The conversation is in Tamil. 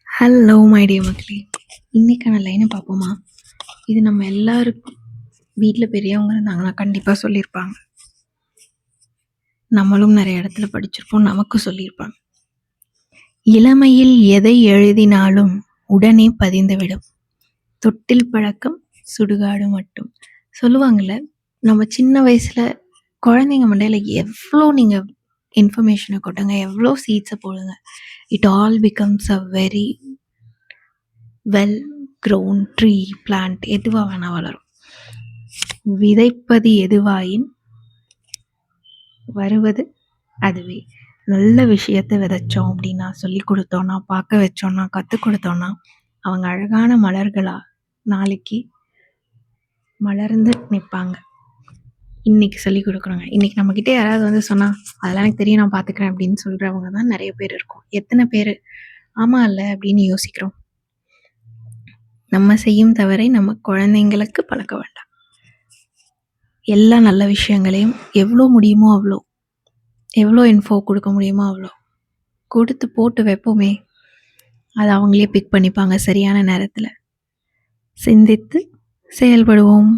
ஹலோ மை டியர் மக்களே, இன்னைக்கான லைனை பார்ப்போமா? இது நம்ம எல்லாருக்கும் வீட்டில் பெரியவங்க இருந்தாங்கன்னா கண்டிப்பாக சொல்லியிருப்பாங்க. நம்மளும் நிறைய இடத்துல படிச்சிருப்போம், நமக்கு சொல்லியிருப்பாங்க. இளமையில் எதை எழுதினாலும் உடனே பதிந்துவிடும், தொட்டில் பழக்கம் சுடுகாடு மட்டும். சொல்லுவாங்கள்ல, நம்ம சின்ன வயசில் குழந்தைங்க மண்டையில் எவ்வளோ நீங்கள் இன்ஃபர்மேஷனை கொட்டுங்க, எவ்வளோ சீட்ஸை போடுங்க, it all becomes a very well grown tree, plant, எதுவாக வேணால் வளரும். விதைப்பது எதுவாயின் வருவது அதுவே. நல்ல விஷயத்தை விதைச்சோம் அப்படின்னா, சொல்லி கொடுத்தோன்னா, பார்க்க வச்சோன்னா, கற்றுக் கொடுத்தோன்னா, அவங்க அழகான மலர்களாக நாளைக்கு மலர்ந்து நிற்பாங்க. இன்றைக்கி சொல்லிக் கொடுக்குறோங்க. இன்றைக்கி நம்மக்கிட்ட யாராவது வந்து சொன்னால், அதெல்லாம் எனக்கு தெரியும், நான் பார்த்துக்கிறேன் அப்படின்னு சொல்கிறவங்க தான் நிறைய பேர் இருக்கும். எத்தனை பேர் ஆமாம் இல்லை அப்படின்னு யோசிக்கிறோம்? நம்ம செய்யும் தவறை நம்ம குழந்தைங்களுக்கு பழக்க வேண்டாம். எல்லா நல்ல விஷயங்களையும் எவ்வளோ முடியுமோ அவ்வளோ, எவ்வளோ இன்ஃபோ கொடுக்க முடியுமோ அவ்வளோ கொடுத்து போட்டு வைப்போமே. அதை அவங்களே பிக் பண்ணிப்பாங்க சரியான நேரத்தில். சிந்தித்து செயல்படுவோம்.